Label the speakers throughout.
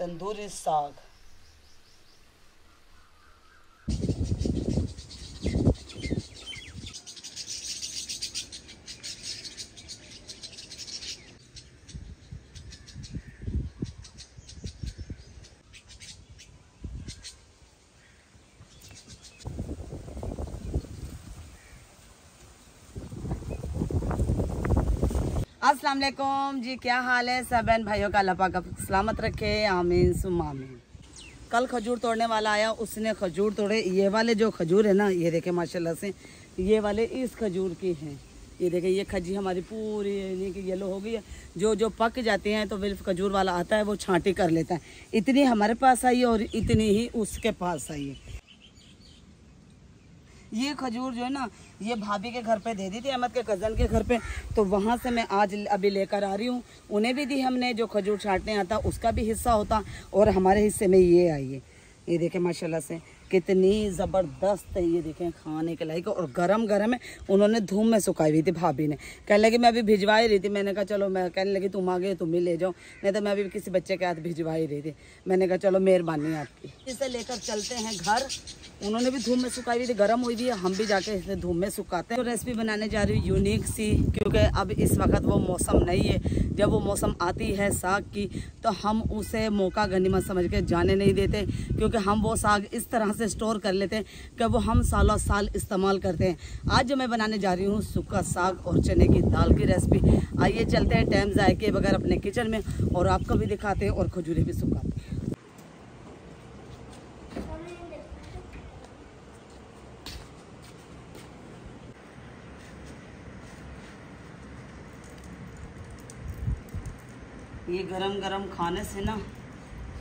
Speaker 1: तंदूरी साग। अस्सलाम वालेकुम जी, क्या हाल है सब बहन भाइयों का? अल्लाह पाक सलामत रखे, आमीन सुम आमीन। कल खजूर तोड़ने वाला आया, उसने खजूर तोड़े। ये वाले जो खजूर है ना, ये देखे माशाल्लाह से, ये वाले इस खजूर की हैं। ये देखे, ये खजी हमारी पूरी यानी कि येलो हो गई है। जो पक जाती हैं तो फिर खजूर वाला आता है, वो छांटी कर लेता है। इतनी हमारे पास आई है और इतनी ही उसके पास आई है। ये खजूर जो है ना, ये भाभी के घर पे दे दी थी, अहमद के कज़न के घर पे, तो वहाँ से मैं आज अभी लेकर आ रही हूँ। उन्हें भी दी हमने, जो खजूर छाटने आता उसका भी हिस्सा होता, और हमारे हिस्से में ये आई है। ये देखें माशाल्लाह से कितनी ज़बरदस्त है। ये देखें खाने के लायक, और गरम गरम है। उन्होंने धूप में सुखाई हुई थी भाभी ने। कहने लगी मैं अभी भिजवा ही रही थी। मैंने कहा चलो, मैं कहने लगी तुम आ गए तुम ही ले जाओ, नहीं तो मैं अभी किसी बच्चे के हाथ भिजवा ही रही थी। मैंने कहा चलो मेहरबानी आपकी। इसे लेकर चलते हैं घर। उन्होंने भी धूप में सुखाई हुई थी, गर्म हुई भी है, हम भी जाके इसे धूप में सुखाते हैं। तो रेसिपी बनाने जा रही हूँ यूनिक सी, क्योंकि अब इस वक्त वो मौसम नहीं है। जब वो मौसम आती है साग की, तो हम उसे मौका गनीमत समझ के जाने नहीं देते, क्योंकि हम वो साग इस तरह से स्टोर कर लेते हैं कि वो हम सालों साल इस्तेमाल करते हैं। आज जो मैं बनाने जा रही हूँ सूखा साग और चने की दाल की रेसिपी। आइए चलते हैं टाइम ज़ाय के बगैर अपने किचन में, और आपको भी दिखाते हैं और खजूरें भी सुखाते हैं। ये गरम गरम खाने से ना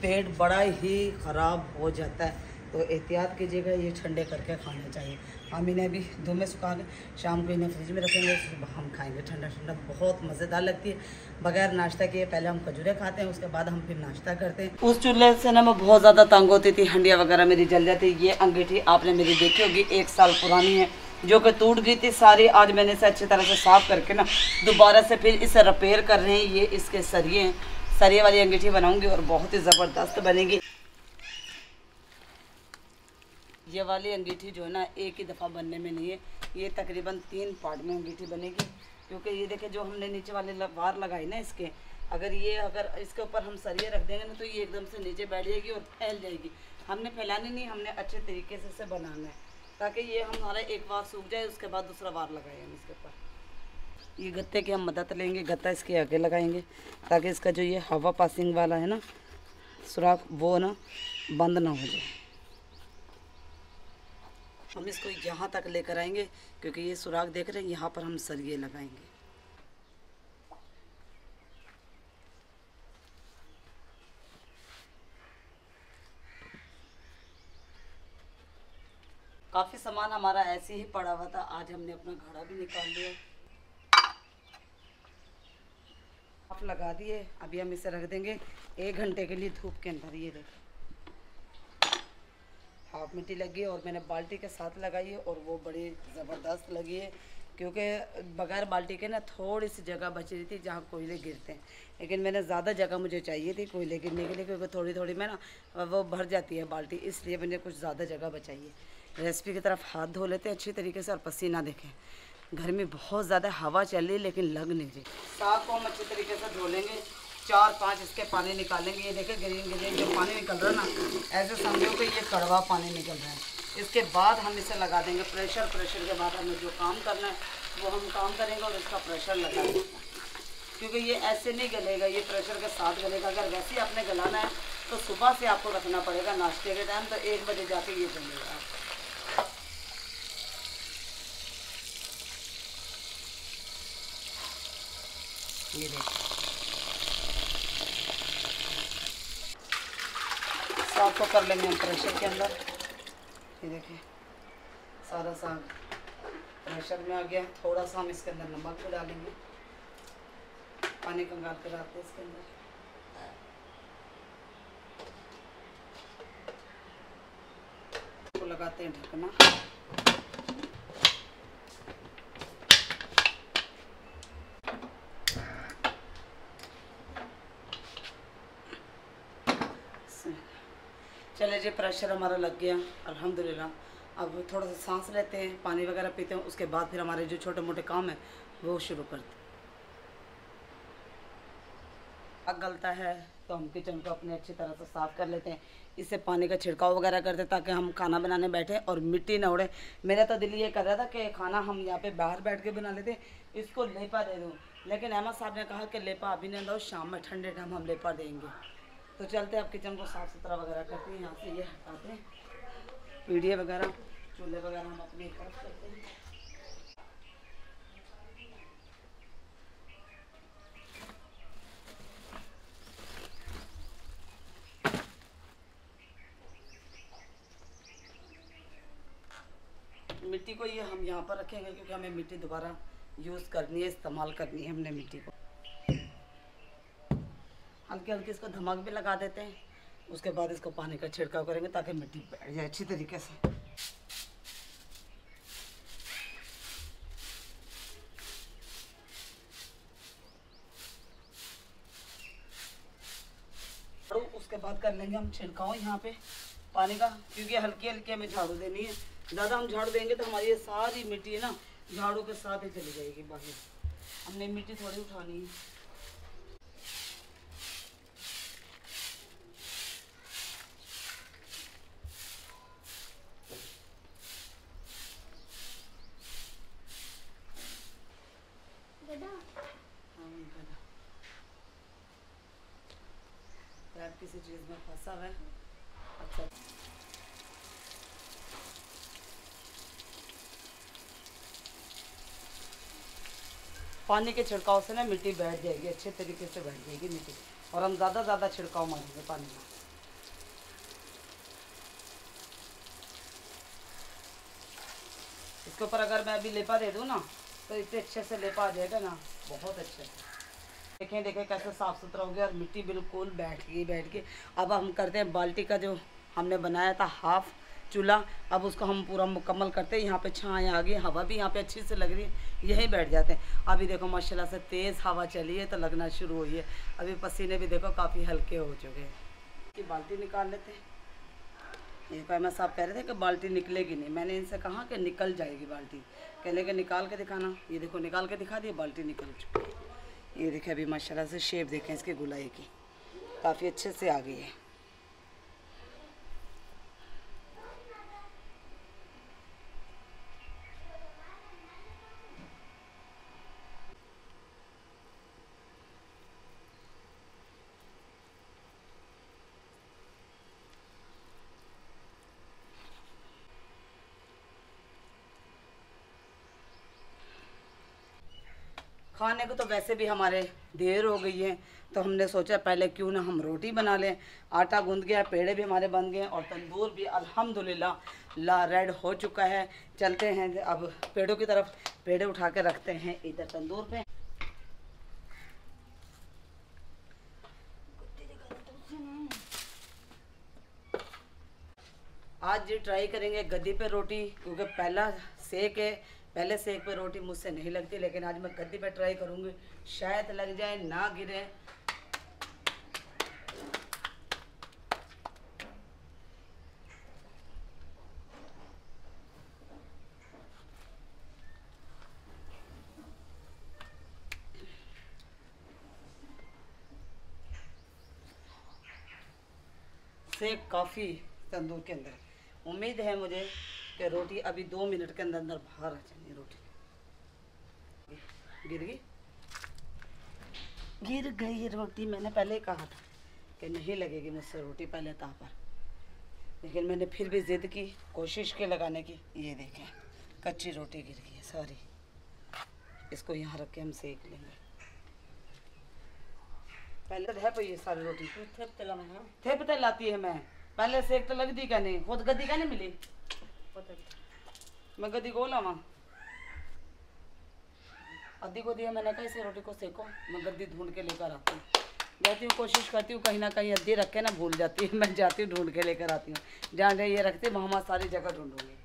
Speaker 1: पेट बड़ा ही ख़राब हो जाता है, तो एहतियात कीजिएगा, ये ठंडे करके खाने चाहिए। हम इन्हें भी धूप में सुखा के शाम को इन्हें फ्रिज में रखेंगे, सुबह हम खाएंगे ठंडा ठंडा। बहुत मज़ेदार लगती है। बगैर नाश्ता किए पहले हम खजूरें खाते हैं, उसके बाद हम फिर नाश्ता करते हैं। उस चूल्हे से ना मैं बहुत ज़्यादा तंग होती थी, हंडिया वगैरह मेरी जल जाती। ये अंगीठी आपने मेरी देखी होगी, 1 साल पुरानी है, जो कि टूट गई थी सारी। आज मैंने इसे अच्छी तरह से साफ़ करके ना दोबारा से फिर इसे रिपेयर कर रहे हैं। ये इसके सरिये हैं, सरिये वाली अंगीठी बनाऊंगी और बहुत ही ज़बरदस्त बनेगी। ये वाली अंगीठी जो है ना, एक ही दफ़ा बनने में नहीं है, ये तकरीबन 3 पार्ट में अंगीठी बनेगी। क्योंकि ये देखें, जो हमने नीचे वाले वार लगाई ना इसके, अगर इसके ऊपर हम सरिये रख देंगे ना, तो ये एकदम से नीचे बैठ जाएगी और फैल जाएगी। हमने फैलानी नहीं, हमने अच्छे तरीके से इसे बनाना है, ताकि ये हमारा एक बार सूख जाए, उसके बाद दूसरा वार लगाए हम इसके ऊपर। ये गत्ते की हम मदद लेंगे, गत्ता इसके आगे लगाएंगे, ताकि इसका जो ये हवा पासिंग वाला है ना सुराख, वो ना बंद ना हो जाए। हम इसको यहाँ तक लेकर आएंगे, क्योंकि ये सुराख देख रहे हैं, यहाँ पर हम सरिये लगाएंगे। काफ़ी सामान हमारा ऐसे ही पड़ा हुआ था, आज हमने अपना घड़ा भी निकाल लिया, आप लगा दिए। अभी हम इसे रख देंगे 1 घंटे के लिए धूप के अंदर। ये देखिए हाफ मिट्टी लगी है, और मैंने बाल्टी के साथ लगाई है, और वो बड़ी ज़बरदस्त लगी है। क्योंकि बगैर बाल्टी के ना थोड़ी सी जगह बच रही थी जहाँ कोयले गिरते हैं, लेकिन मैंने ज़्यादा जगह मुझे चाहिए थी कोयले गिरने के लिए, क्योंकि थोड़ी थोड़ी में ना वो भर जाती है बाल्टी, इसलिए मैंने कुछ ज़्यादा जगह बचाई है। रेसिपी की तरफ हाथ धो लेते हैं अच्छी तरीके से, और पसीना देखें। घर में बहुत ज़्यादा हवा चल रही है, लेकिन लग नहीं रही। साग को हम अच्छे तरीके से धो लेंगे, 4-5 इसके पानी निकालेंगे। ये देखें ग्रीन ग्रीन जो पानी निकल रहा है ना, ऐसे समझो कि ये कड़वा पानी निकल रहा है। इसके बाद हम इसे लगा देंगे प्रेशर। प्रेशर के बाद हमें जो काम करना है वो हम काम करेंगे, और इसका प्रेशर लगा देंगे, क्योंकि ये ऐसे नहीं गलेगा, ये प्रेशर के साथ गलेगा। अगर वैसे ही आपने गलाना है तो सुबह से आपको रखना पड़ेगा नाश्ते के टाइम, तो 1 बजे जाके ये गलेगा। ये देखिए साग को कर लेंगे हम प्रेशर के अंदर। ये देखिए सारा साग प्रेशर में आ गया। थोड़ा सा हम इसके अंदर नमक भी डालेंगे, पानी कंगाल के डालते हैं इसके अंदर। तो लगाते हैं ढकना। चले जी, प्रेशर हमारा लग गया अल्हम्दुलिल्लाह। अब थोड़ा सा सांस लेते हैं, पानी वगैरह पीते हैं, उसके बाद फिर हमारे जो छोटे मोटे काम हैं वो शुरू करते हैं। आग गलता है तो हम किचन को अपने अच्छी तरह से साफ़ कर लेते हैं, इससे पानी का छिड़काव वगैरह करते हैं ताकि हम खाना बनाने बैठे और मिट्टी ना उड़े। मेरा तो दिल ये कर रहा था कि खाना हम यहाँ पे बाहर बैठ के बना लेते, इसको लेपा दे दूँ, लेकिन अहमद साहब ने कहा कि लेपा अभी नहीं दो, शाम में ठंडे टाइम हम लेपा देंगे। तो चलते अब किचन को साफ़ सुथरा वगैरह करते हैं, यहाँ से ये हटाते हैं पीढ़िया वगैरह, चूल्हे वगैरह हम अपनी तरफ करते हैं। मिट्टी को ये हम यहाँ पर रखेंगे क्योंकि हमें मिट्टी दोबारा यूज़ करनी है, इस्तेमाल करनी है हमने मिट्टी को। हल्के हल्के इसको धमक भी लगा देते हैं, उसके बाद इसको पानी का छिड़काव करेंगे ताकि मिट्टी बैठ जाए अच्छी तरीके से। उसके बाद कर लेंगे हम छिड़काव यहाँ पे पानी का, क्योंकि हल्की हल्की हमें झाड़ू देनी है। ज़्यादा हम झाड़ू देंगे तो हमारी ये सारी मिट्टी है ना झाड़ू के साथ ही चली जाएगी बाहर, हमने मिट्टी थोड़ी उठानी है। किसी चीज़ में फंसा हुआ है। अच्छा, पानी के छिड़काव से ना मिट्टी बैठ जाएगी, अच्छे तरीके से बैठ जाएगी मिट्टी, और हम ज़्यादा छिड़काव मारेंगे पानी का। इसके ऊपर अगर मैं अभी लेपा दे दूँ ना तो इतने अच्छे से लेपा आ जाएगा ना, बहुत अच्छे से। देखें कैसे साफ़ सुथरा हो गया और मिट्टी बिल्कुल बैठ गई। अब हम करते हैं बाल्टी का जो हमने बनाया था हाफ चूल्हा, अब उसको हम पूरा मुकम्मल करते हैं। यहाँ पे छाँव आ गई, हवा भी यहाँ पे अच्छी से लग रही है, यहीं बैठ जाते हैं। अभी देखो माशाल्लाह से तेज़ हवा चली है तो लगना शुरू हुई है। अभी पसीने भी देखो काफ़ी हल्के हो चुके हैं। कि बाल्टी निकाल लेते हैं। ये कहना साहब कह रहे थे कि बाल्टी निकलेगी नहीं, मैंने इनसे कहा कि निकल जाएगी बाल्टी, कहने के निकाल के दिखाना। ये देखो निकाल के दिखा दिया, बाल्टी निकल चुकी है। ये देखें अभी माशाल्लाह से शेप देखें इसके गुलाई की, काफ़ी अच्छे से आ गई है। खाने को तो वैसे भी हमारे देर हो गई है, तो हमने सोचा पहले क्यों ना हम रोटी बना लें। आटा गूंद गया, पेड़े भी हमारे बन गए और तंदूर भी अल्हम्दुलिल्लाह ला रेड हो चुका है। चलते हैं अब पेड़ों की तरफ, पेड़े उठा के रखते हैं इधर तंदूर पे। आज जी ट्राई करेंगे गद्दी पे रोटी, क्योंकि पहले सेक पे रोटी मुझसे नहीं लगती, लेकिन आज मैं गद्दी पे ट्राई करूँगी, शायद लग जाए ना गिरे। सेक काफ़ी तंदूर के अंदर, उम्मीद है मुझे कि रोटी अभी 2 मिनट के अंदर अंदर बाहर आ जाएगी। रोटी गिर गई रोटी, मैंने पहले ही कहा था कि नहीं लगेगी मुझसे रोटी पहले ताव पर, लेकिन मैंने फिर भी ज़िद की, कोशिश की लगाने की। ये देखें कच्ची रोटी गिर गई है सारी, इसको यहाँ रख के हम सेक लेंगे। पहले तो है पर ये सारी रोटी थे पता लाती है, मैं पहले सेक तो लगती क्या नहीं, खुद गद्दी क्या नहीं मिली, मैं गद्दी को लावा अद्धी को दिया मैंने, कहा इसे रोटी को सेको, मैं गद्दी ढूंढ के लेकर आती हूँ। जाती हूँ, कोशिश करती हूँ कहीं ना कहीं अद्धी रख के ना भूल जाती है, मैं जाती हूँ ढूंढ के लेकर आती हूँ। जहाँ जहाँ ये रखती हूँ वहाँ सारी जगह ढूंढूंगी।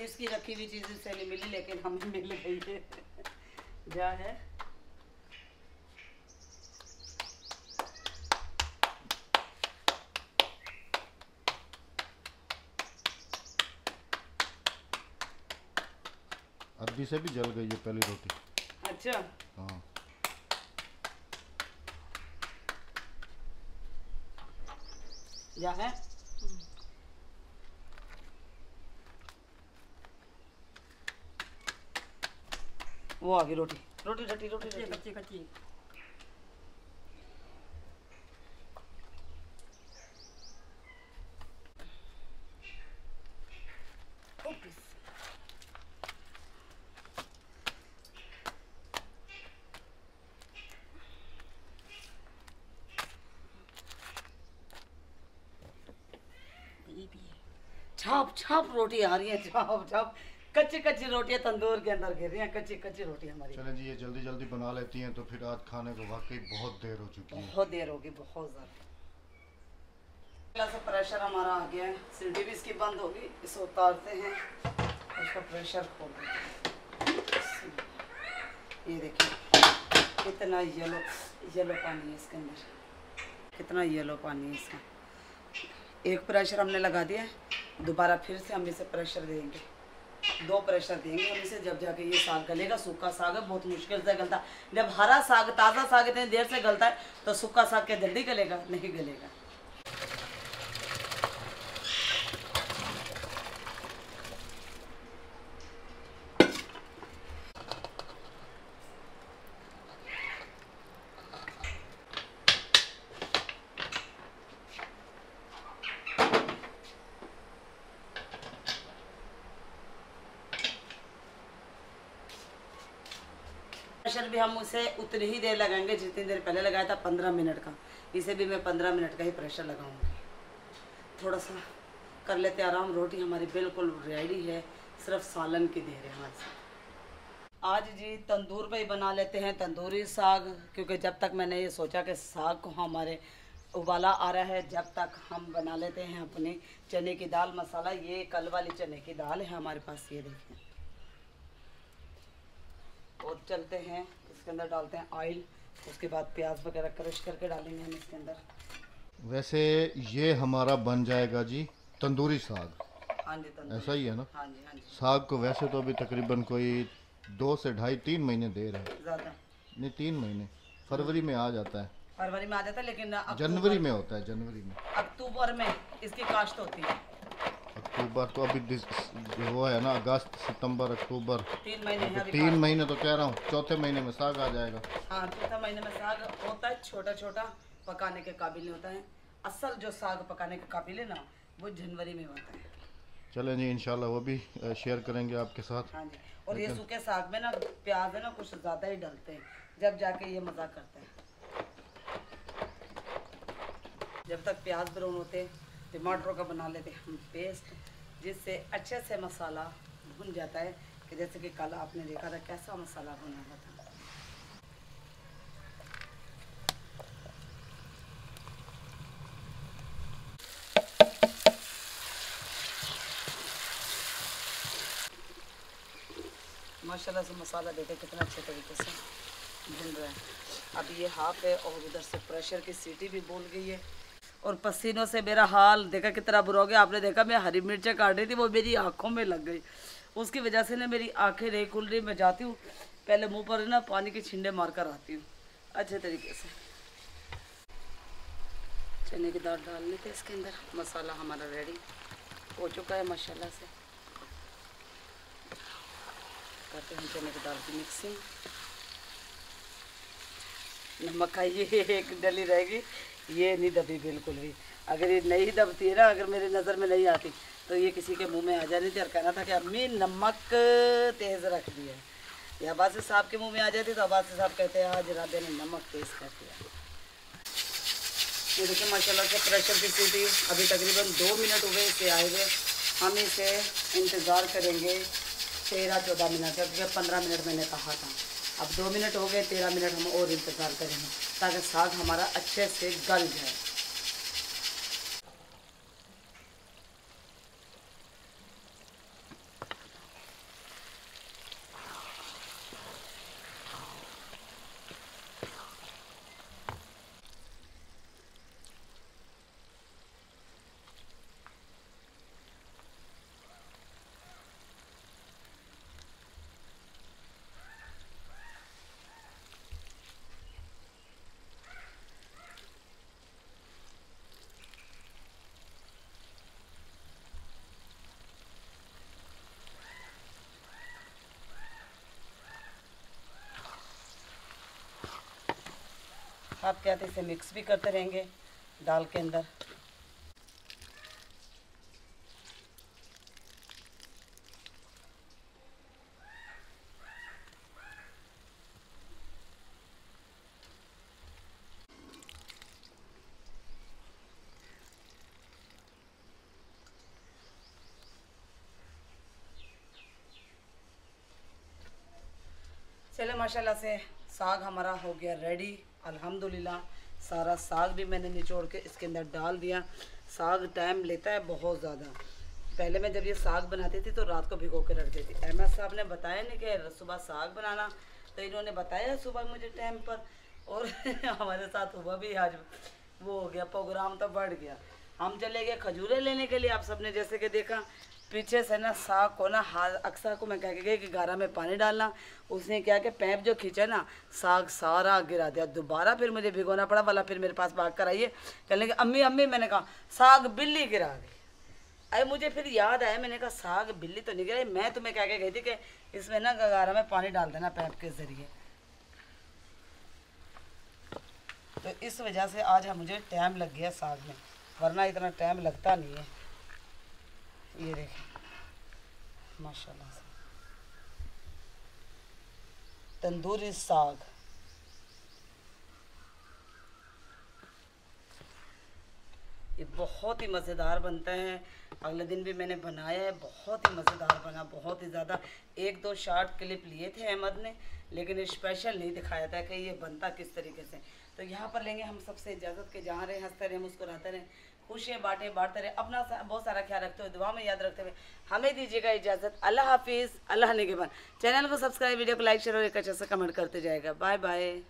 Speaker 1: इसकी रखी हुई चीज़ से नहीं मिली, लेकिन हमें मिल गई है। क्या है?
Speaker 2: अभी से भी जल गई है पहली रोटी।
Speaker 1: अच्छा।
Speaker 2: हाँ।
Speaker 1: क्या है? वो आ गई रोटी, रोटी रोटी रोटी कच्ची कच्ची। छाप छाप रोटी आ रही है, छाप छाप। कच्ची कच्ची रोटियां तंदूर के अंदर गिर रही हैं, कच्ची कच्ची रोटी हमारी।
Speaker 2: चलें जी, ये जल्दी जल्दी बना लेती हैं तो फिर आज खाने को वाकई बहुत देर हो चुकी है।
Speaker 1: बहुत देर होगी, बहुत ज़्यादा। से प्रेशर हमारा आ गया है, सीढ़ी भी इसकी बंद होगी। इसे उतारते हैं, उसका प्रेशर खोल देते हैं। ये देखिए कितना येलो येलो पानी है इसके अंदर, कितना येलो पानी है इसका। एक प्रेशर हमने लगा दिया है, दोबारा फिर से हम इसे प्रेशर देंगे, 2 प्रेशर देंगे हम इसे, जब जाके ये साग गलेगा। सूखा साग है, बहुत मुश्किल से गलता है। जब हरा साग, ताज़ा साग इतनी देर से गलता है, तो सूखा साग क्या जल्दी गलेगा? नहीं गलेगा। प्रेशर भी हम उसे उतनी ही देर लगाएंगे जितनी देर पहले लगाया था, 15 मिनट का। इसे भी मैं 15 मिनट का ही प्रेशर लगाऊंगी। थोड़ा सा कर लेते आराम। रोटी हमारी बिल्कुल रेडी है, सिर्फ सालन की देर है हमारे साथ। आज जी तंदूर पे ही बना लेते हैं तंदूरी साग, क्योंकि जब तक मैंने ये सोचा कि साग को हमारे उबाला आ रहा है, जब तक हम बना लेते हैं अपनी चने की दाल मसाला। ये कल वाली चने की दाल है हमारे पास, ये देखिए। और चलते हैं, इसके अंदर डालते हैं ऑयल, उसके बाद प्याज वगैरह क्रश करके डालेंगे हम इसके अंदर।
Speaker 2: वैसे ये हमारा बन जाएगा जी तंदूरी साग।
Speaker 1: हाँ जी, तंदूरी।
Speaker 2: ऐसा ही है ना?
Speaker 1: हाँ जी, हाँ जी।
Speaker 2: साग को वैसे तो अभी तकरीबन कोई 2 से ढाई 3 महीने देर है।
Speaker 1: ज़्यादा
Speaker 2: नहीं, 3 महीने। फरवरी में आ जाता है,
Speaker 1: फरवरी में आ जाता है, लेकिन
Speaker 2: जनवरी में होता है, जनवरी में।
Speaker 1: अक्टूबर में इसकी काश्त होती है।
Speaker 2: अक्टूबर तो अभी जो वो है ना, अगस्त सितंबर अक्टूबर,
Speaker 1: 3 महीने है अभी
Speaker 2: 3 महीने तो कह रहा हूँ। चौथे महीने में साग आ जाएगा।
Speaker 1: हाँ, चौथा महीने में साग होता है, छोटा छोटा, पकाने के काबिल होता है। असल जो साग पकाने के काबिल है ना, वो जनवरी में होता है।
Speaker 2: चलें जी, इंशाल्लाह वो भी शेयर करेंगे आपके साथ।
Speaker 1: हाँ जी। और ये सूखे साग में ना प्याज है ना कुछ ज़्यादा ही डलते हैं, जब जाके ये मज़ा करते हैं। जब तक प्याज ब्राउन होते, टमाटरों का बना लेते हम पेस्ट, जिससे अच्छे से मसाला भुन जाता है। कि जैसे कि कल आपने देखा था कैसा मसाला भुना हुआ था। माशाल्लाह से मसाला देखे कितना अच्छे तरीके से भुन रहा है। अब ये हाफ है और उधर से प्रेशर की सीटी भी बोल गई है। और पसीनों से मेरा हाल देखा कितना बुरा हो गया। आपने देखा मैं हरी मिर्चें काट रही थी, वो मेरी आँखों में लग गई। उसकी वजह से ना मेरी आंखें नहीं खुल रही। मैं जाती हूँ पहले मुंह पर ना पानी के छिंडे मार कर आती हूँ अच्छे तरीके से। चने की दाल डाल लेते इसके अंदर। मसाला हमारा रेडी हो चुका है माशाल्लाह से। करते हैं चने की दाल की मिक्सिंग। नमक का ये एक डली रहेगी, ये नहीं दबी बिल्कुल भी। अगर ये नहीं दबती है ना, अगर मेरी नज़र में नहीं आती तो ये किसी के मुंह में आ जानी थी और कहना था कि अम्मी नमक तेज़ रख दिया। या अब्बास साहब के मुंह में आ जाती तो अब्बास साहब कहते हैं आज राबे ने नमक तेज़ कर दिया। ये देखिए माशाल्लाह से प्रेशर की सीटी अभी तकरीबन 2 मिनट हुए इसे आए हुए। हम इसे इंतज़ार करेंगे 13-14 मिनट तक, क्योंकि 15 मिनट मैंने कहा था। अब 2 मिनट हो गए, 13 मिनट हम और इंतज़ार करेंगे ताकि साग हमारा अच्छे से गल जाए। खाते खाते इसे मिक्स भी करते रहेंगे दाल के अंदर। चलो माशाल्लाह से साग हमारा हो गया रेडी अल्हम्दुलिल्लाह। सारा साग भी मैंने निचोड़ के इसके अंदर डाल दिया। साग टाइम लेता है बहुत ज़्यादा। पहले मैं जब ये साग बनाती थी तो रात को भिगो के रख देती। अहमद साहब ने बताया नहीं कि सुबह साग बनाना, तो इन्होंने बताया सुबह मुझे टाइम पर, और हमारे साथ हुआ भी आज वो हो गया, प्रोग्राम तो बढ़ गया। हम चले गए खजूरें लेने के लिए। आप सबने जैसे कि देखा पीछे से ना साग को ना हाथ अक्सर को मैं कह के गई कि गारा में पानी डालना, उसने क्या कि पैप जो खींचा ना साग सारा गिरा दिया। दोबारा फिर मुझे भिगोना पड़ा वाला, फिर मेरे पास भाग कर आइए कहने लगे अम्मी अम्मी, मैंने कहा साग बिल्ली गिरा गई। अरे मुझे फिर याद आया, मैंने कहा साग बिल्ली तो नहीं गिराई, मैं तुम्हें कह के गई थी कि इसमें ना गारा में पानी डाल देना पैप के ज़रिए। तो इस वजह से आज मुझे टाइम लग गया साग में, वरना इतना टाइम लगता नहीं है। ये देखें माशाल्लाह से तंदूरी साग। ये बहुत ही मज़ेदार बनता है। अगले दिन भी मैंने बनाया है, बहुत ही मज़ेदार बना, बहुत ही ज़्यादा। एक दो शॉर्ट क्लिप लिए थे अहमद ने, लेकिन स्पेशल नहीं दिखाया था कि ये बनता किस तरीके से। तो यहाँ पर लेंगे हम सबसे इजाज़त के, जहाँ रहे हंसते रहे मुस्कुराते रहे, खुशियाँ बांटते रहे, अपना बहुत सारा ख्याल रखते हुए, दुआ में याद रखते हुए हमें दीजिएगा इजाज़त। अल्लाह हाफिज़, अल्लाह निगहबान। चैनल को सब्सक्राइब, वीडियो को लाइक शेयर और एक अच्छा सा कमेंट करते जाएगा। Bye bye.